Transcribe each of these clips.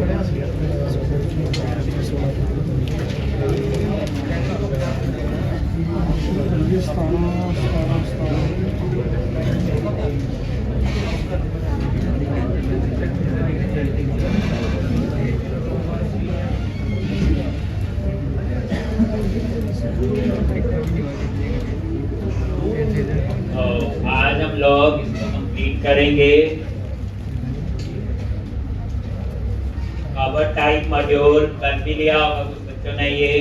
आज हम लोग इसको कंप्लीट करेंगे। कवर टाइप मॉड्यूल कर भी लिया होगा कुछ बच्चों ने ये।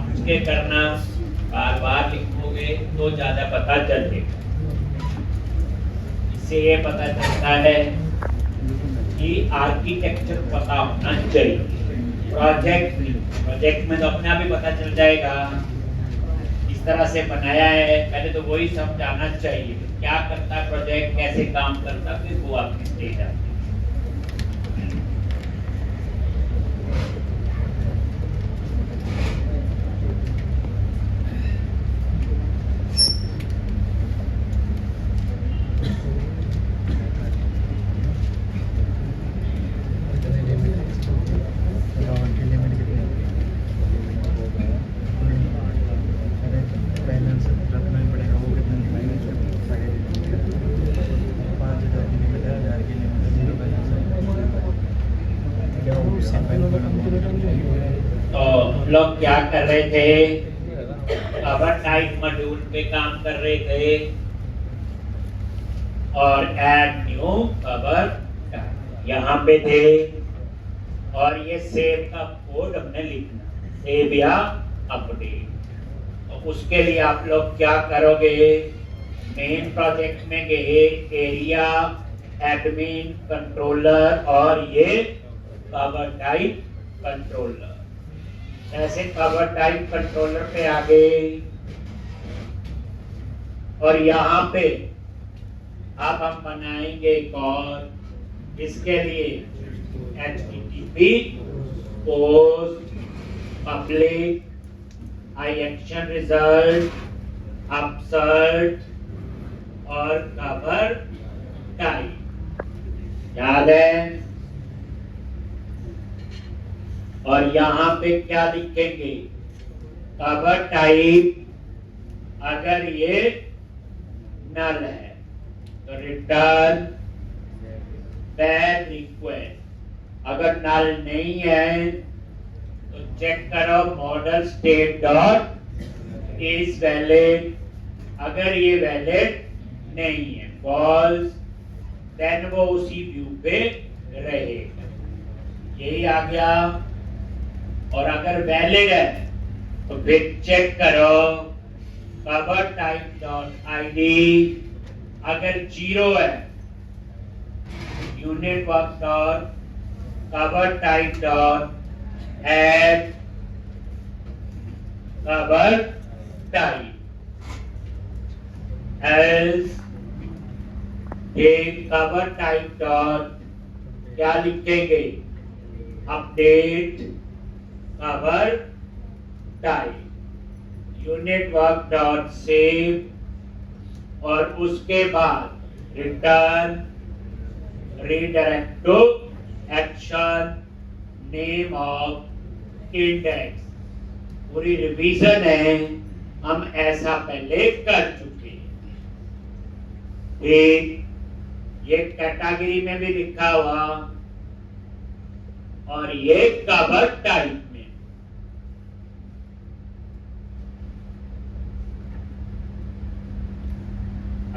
इसके करना बार बार लिखोगे तो ज्यादा पता चलेगा। इससे ये पता चलता है कि आर्किटेक्चर पता होना चाहिए। प्रोजेक्ट में तो अपने आप ही पता चल जाएगा इस तरह से बनाया है। पहले तो वही समझाना चाहिए क्या करता है प्रोजेक्ट, कैसे काम करता, फिर वो आपकी स्टेज आती है। तो लोग क्या कर रहे थे, कवर टाइप मॉड्यूल पे काम कर रहे थे और ऐड न्यू कवर टाइप यहाँ पे थे। और ये सेव का कोड हमने लिखना, सेव या अपडेट। तो उसके लिए आप लोग क्या करोगे, मेन प्रोजेक्ट में गए, एरिया, एडमिन, कंट्रोलर और ये कवर टाइप कंट्रोलर। ऐसे कवर टाइप कंट्रोलर पे आ गए और यहाँ पे अब हम बनाएंगे एक और। इसके लिए HTTP post public action result upsert और कवर टाइप याद है। और यहाँ पे क्या लिखेंगे, कवर टाइप अगर ये नल है तो रिटर्न बैड रिक्वेस्ट। अगर नल नहीं है तो चेक करो model state dot is valid. अगर ये वैलिड नहीं है फॉल्स, देन वो उसी व्यू पे रहेगा। यही आ गया। और अगर वैलिड है तो फिर चेक करो कवर टाइप डॉट आईडी। अगर 0 है unit work dot cover type dot add cover type. Else ये कवर टाइप डॉट क्या लिखेंगे, update cover type unit work dot save और उसके बाद return redirect to action name of index. पूरी revision है, हम ऐसा पहले कर चुके हैं। ये कैटेगरी में भी लिखा हुआ और ये कवर टाइप में।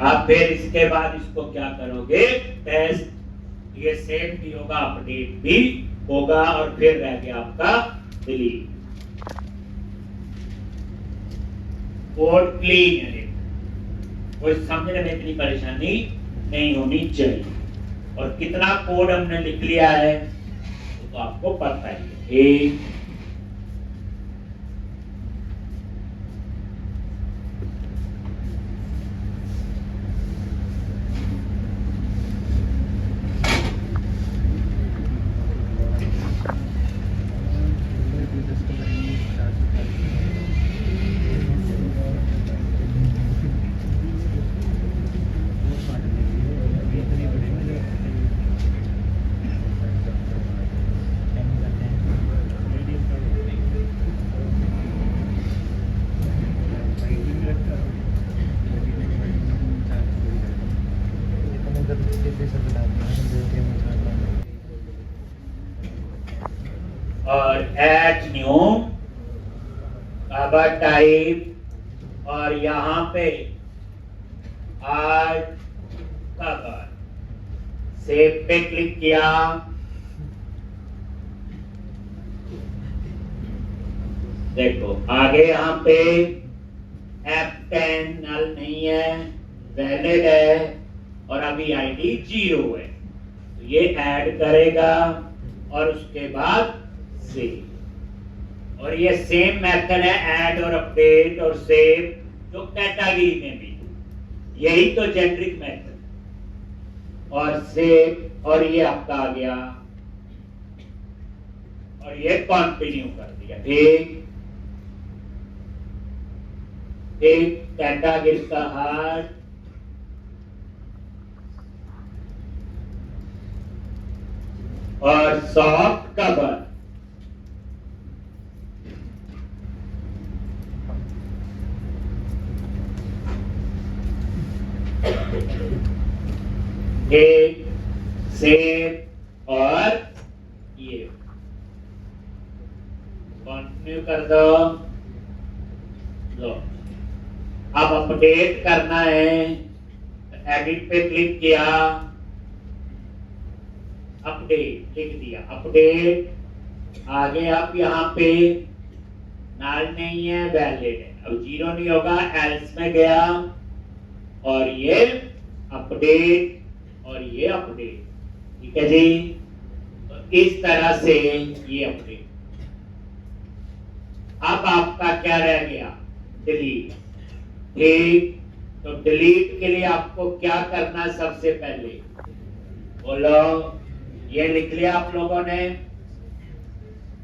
आप फिर इसके बाद इसको क्या करोगे, टेस्ट। ये सेव भी होगा, अपडेट भी होगा और फिर रह गया आपका डिलीट। कोड क्लीन है, कोई समझने में इतनी परेशानी नहीं होनी चाहिए। और कितना कोड हमने लिख लिया है तो आपको पता है। और ऐड न्यू कवर टाइप और यहाँ पे आर्ट कवर, सेव पे क्लिक किया। देखो आगे यहाँ पे F10 नल नहीं है, वैलिड है और अभी आईडी 0 है, तो ये ऐड करेगा और उसके बाद सेव। और ये सेम मेथड है ऐड और अपडेट और सेव जो कैटेगरी में भी, यही तो जेनरिक मेथड। और सेव और ये आपका आ गया और ये कंटिन्यू कर दिया। ठीक, एक कैटेगरी का हार्ट और सॉफ्ट कवर, एक सेव और ये कंटिन्यू कर दो। लो अब अपडेट करना है, एडिट पे क्लिक किया, अपडेट लिख दिया, अपडेट। आगे आप यहाँ पे नल नहीं है, वैलिड है, अब 0 नहीं होगा, एल्स में गया और ये अपडेट और ये अपडेट। ठीक है जी, तो इस तरह से ये अपडेट। अब आपका क्या रह गया, डिलीट। ठीक, तो डिलीट के लिए आपको क्या करना है, सबसे पहले बोलो, ये लिख लिया आप लोगों ने,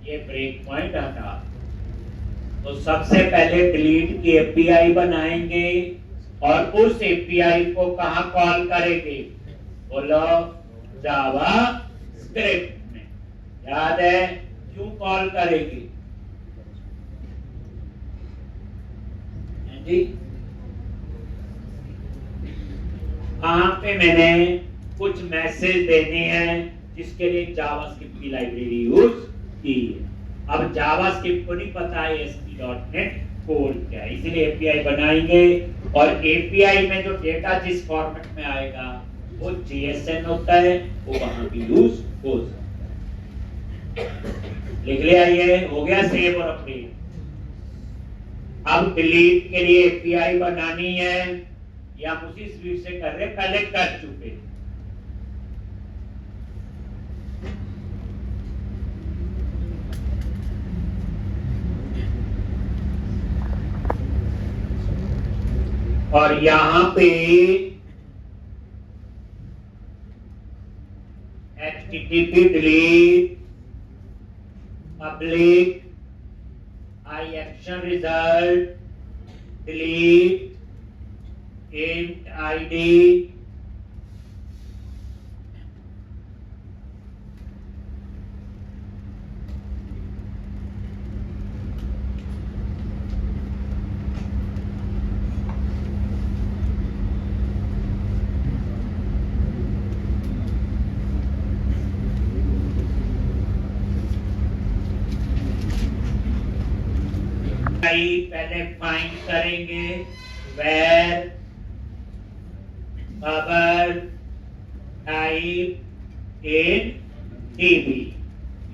ये ब्रेक पॉइंट हटा। तो सबसे पहले डिलीट की एपीआई बनाएंगे और उस एपीआई को कहां कॉल करेंगे, बोलो जावा स्क्रिप्ट में। याद है क्यों कॉल करेंगे जी? वहां पे मैंने कुछ मैसेज देने हैं जिसके लिए जावास्क्रिप्ट की लाइब्रेरी यूज की है। अब जावास्क्रिप्ट को नहीं पता है ASP.NET कोड क्या है, इसीलिए एपीआई बनाएंगे और एपीआई में जो डेटा जिस फॉर्मेट में आएगा वो JSON होता है, वो वहां भी यूज हो सकता है। लिख लिया, ये हो गया सेव और अपडेट। अब डिलीट के लिए एपीआई बनानी है या उसी स्पीड से कर रहे, पहले कर चुके। और यहां पे HTTP delete public iAction result delete int id पहले फाइंड करेंगे where cover type in db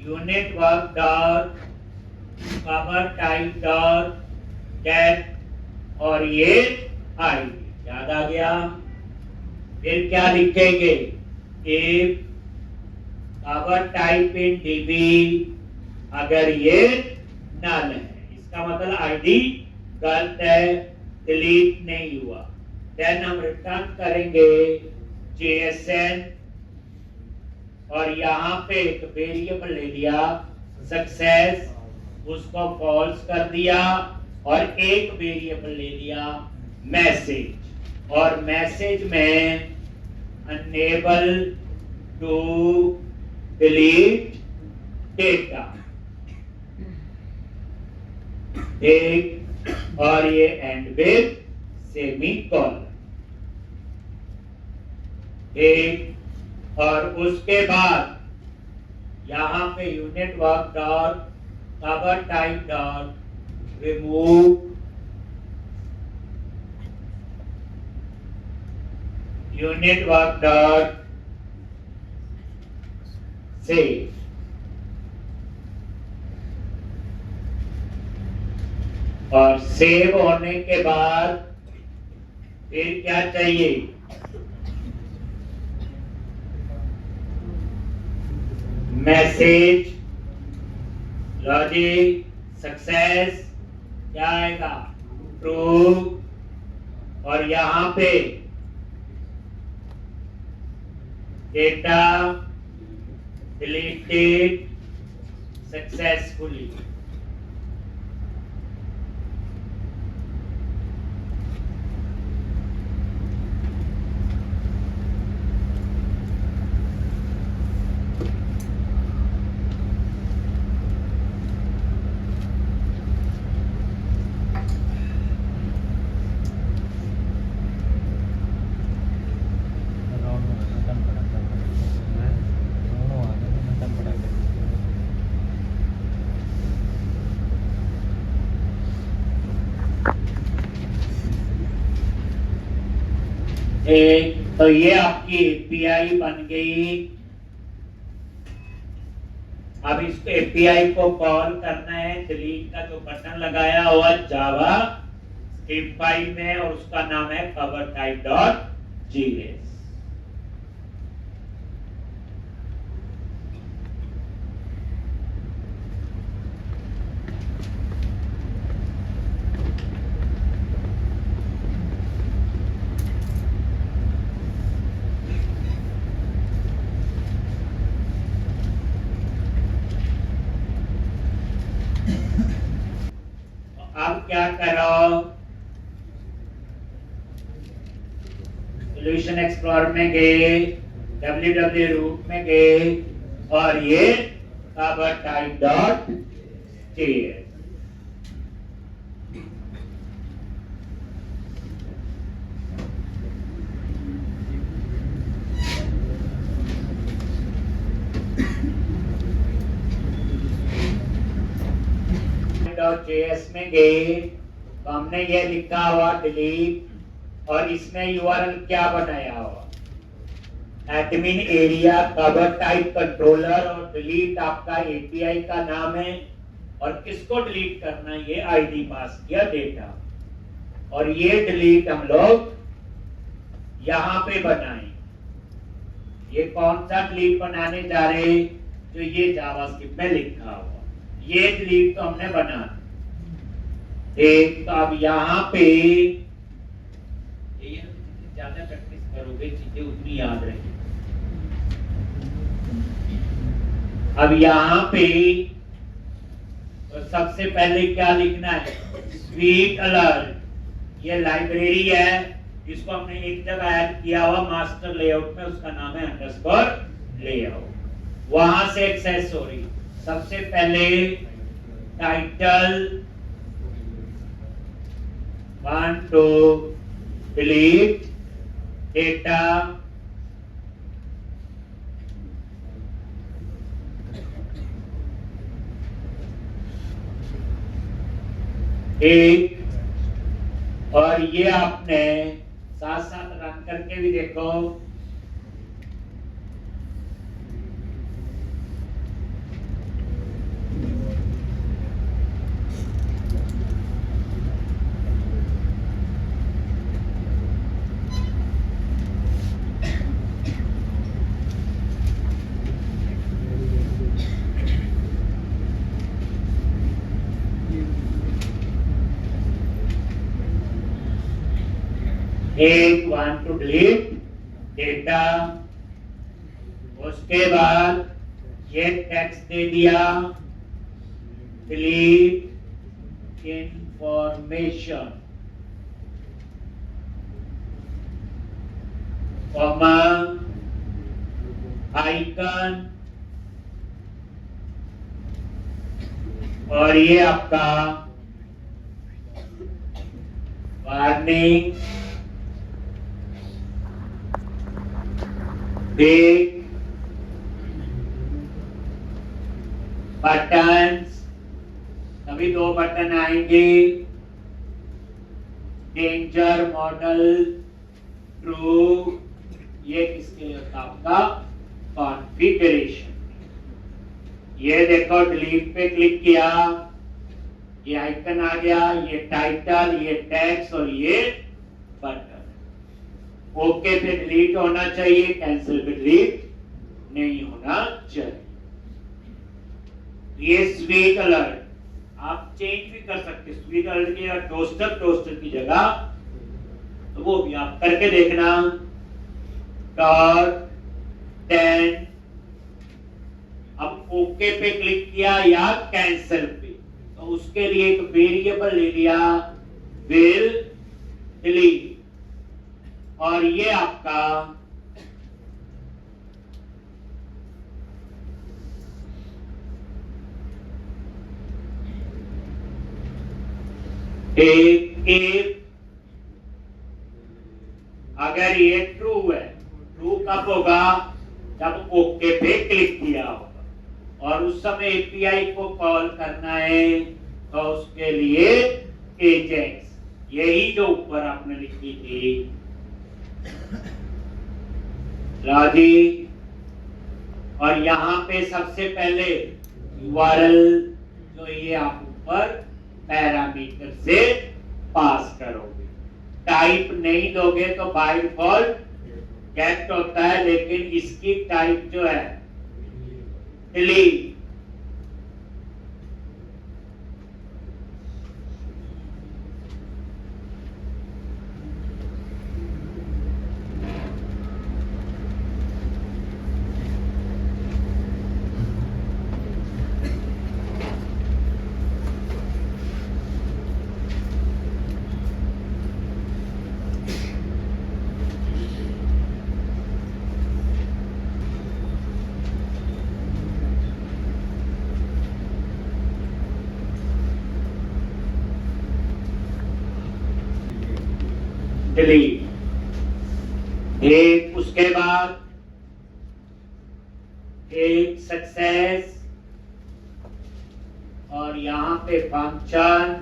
unit work dot cover type dot get और ये id। याद आ गया? फिर क्या लिखेंगे, if cover type in db अगर ये नल है, इसका मतलब आईडी गलत है, डिलीट नहीं हुआ। देन हम रिटर्न करेंगे JSON और यहाँ पे एक वेरिएबल ले लिया सक्सेस, उसको फॉल्स कर दिया और एक वेरिएबल ले लिया मैसेज और मैसेज में अनेबल टू डिलीट डेटा एक और ये एंड विद सेमीकोलन एक। और उसके बाद यहाँ पे unit work dot cover type dot remove unit work dot save. और सेव होने के बाद फिर क्या चाहिए, मैसेज लॉजिक सक्सेस क्या आएगा, ट्रू। और यहां पे डेटा डिलीटेड सक्सेसफुली। तो ये आपकी एपीआई बन गई। अब इस एपीआई को कॉल करना है, डिलीट का जो बटन लगाया हुआ जावा स्क्रिप्ट फाइल में, और उसका नाम है कवर टाइप डॉट जीएस। अब क्या करो, सॉल्यूशन एक्सप्लोरर में गए, www रूट में गए, और ये cover type dot JS. JS में गए तो हमने ये लिखा हुआ डिलीट, और इसमें यूआरएल क्या बनाया हुआ, admin area cover type controller, और डिलीट आपका एपीआई का नाम है, और किसको डिलीट करना है, ये आईडी पास किया डेटा। और ये डिलीट हम लोग यहां पे बनाए। ये कौन सा डिलीट बनाने जा रहे हैं, जो ये जावास्क्रिप्ट में लिखा हुआ, ये डिलीट तो हमने बना। एक तो अब यहाँ पे ज्यादा प्रैक्टिस करोगे चीजें उतनी याद रहेगी। अब यहाँ पे तो सबसे पहले क्या लिखना है, स्वीट अलर्ट। ये लाइब्रेरी है, इसको हमने एक जगह ऐड किया हुआ मास्टर लेआउट में, उसका नाम है अंडरस्कोर लेआउट। वहां से एक्सेस हो रही। सबसे पहले टाइटल 1 to delete data, एक, और ये आपने साथ साथ रन करके भी देखो। एक 1 to delete डेटा, उसके बाद ये टेक्स्ट दे दिया डिलीट इंफॉर्मेशन, कॉमा आइकन, और ये आपका वार्निंग, देख बटन्स, तभी 2 बटन आएंगे। डेंजर मॉडल ट्रू, ये किसके लिए होता आपका कॉन्फ़िगरेशन। ये देखो डिलीट पे क्लिक किया, ये आइकन आ गया, ये टाइटल, ये टेक्स्ट और ये बटन। ओके पे डिलीट होना चाहिए, कैंसिल पे डिलीट नहीं होना चाहिए। ये स्वीट अलर्ट आप चेंज भी कर सकते हैं, स्वीट अलर्ट की टोस्टर की जगह, तो वो भी आप करके देखना। डॉट 10, अब ओके पे क्लिक किया या कैंसिल पे, तो उसके लिए एक वेरिएबल ले लिया विल डिलीट, और ये आपका एक अगर ये ट्रू है, ट्रू कब होगा जब ओके पे क्लिक किया होगा, और उस समय एपीआई को कॉल करना है, तो उसके लिए एजेक्स, यही जो ऊपर आपने लिखी थी राजी, और यहां पे सबसे पहले यूआरएल जो ये आप ऊपर पैरामीटर से पास करोगे। टाइप नहीं दोगे तो बाय डिफॉल्ट गेट होता है, लेकिन इसकी टाइप जो है डिलीट। डिलीट। एक उसके बाद एक सक्सेस, और यहां पे फंक्शन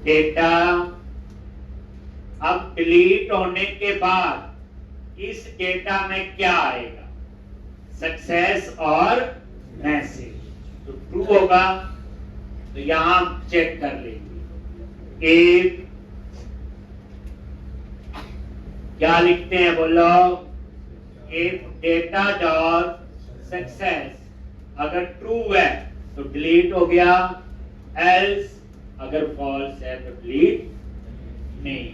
डेटा। अब डिलीट होने के बाद इस डेटा में क्या आएगा, सक्सेस और मैसेज, तो ट्रू होगा, तो यहां चेक कर लेंगे। एक क्या लिखते हैं बोलो, इफ डेटा डॉट सक्सेस अगर ट्रू है तो डिलीट हो गया, एल्स अगर फॉल्स है तो डिलीट नहीं।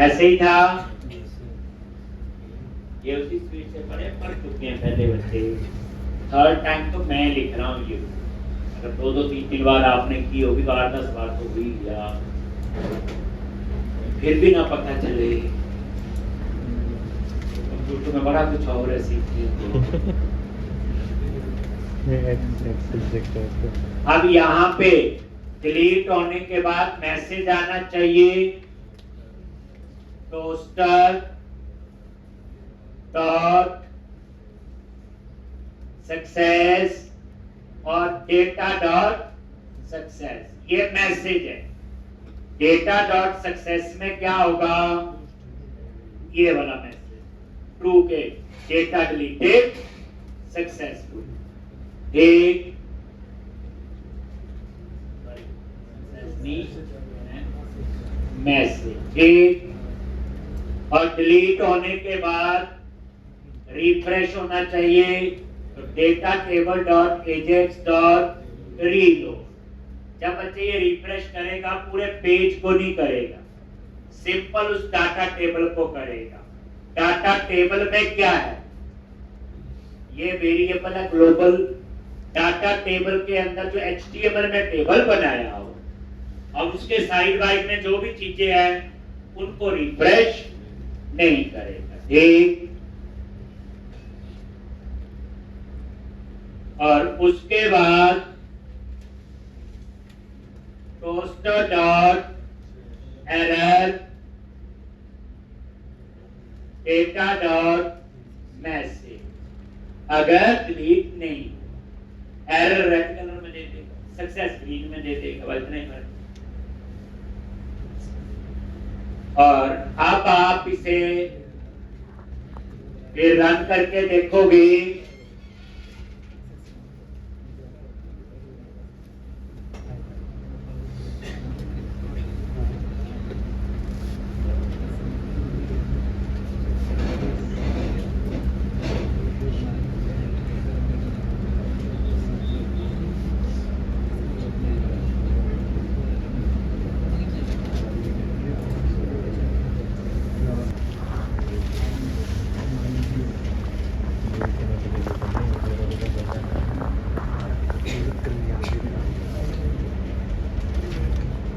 ऐसे ही था, ये उसी स्पीड से पढ़ चुके हैं पहले बच्चे। थर्ड टाइम तो मैं लिख रहा हूँ, ये अगर 2-3 बार आपने की होगी तो 8-10 बार तो हुई गया, फिर भी ना पता चले, कंप्यूटर में बड़ा कुछ और है सीखने को। अब यहाँ पे डिलीट होने के बाद मैसेज आना चाहिए, टोस्टर डॉट सक्सेस और डेटा डॉट सक्सेस, ये मैसेज है। डेटा डॉट सक्सेस में क्या होगा, ये वाला मैसेज ट्रू के डेटा डिलीटेड सक्सेसफुल, एक मैसेज एक, और डिलीट होने के बाद रिफ्रेश होना चाहिए, तो data table dot Ajax dot reload. जब बच्चे ये रिफ्रेश करेगा पूरे पेज को नहीं करेगा, सिंपल उस डाटा टेबल को करेगा। डाटा टेबल में क्या है, ये वेरिएबल है ग्लोबल। डाटा टेबल के अंदर जो HTML में टेबल बनाया हो, अब उसके साइड बाइड में जो भी चीजें हैं उनको रिफ्रेश नहीं करेगा, ठीक। और उसके बाद toaster dot error data dot message, अगर डिलीट नहीं, एरर रेड कलर में दे देगा, सक्सेस ग्रीन में दे देगा, बस इतना ही फर्क। और अब आप इसे फिर रन करके देखोगे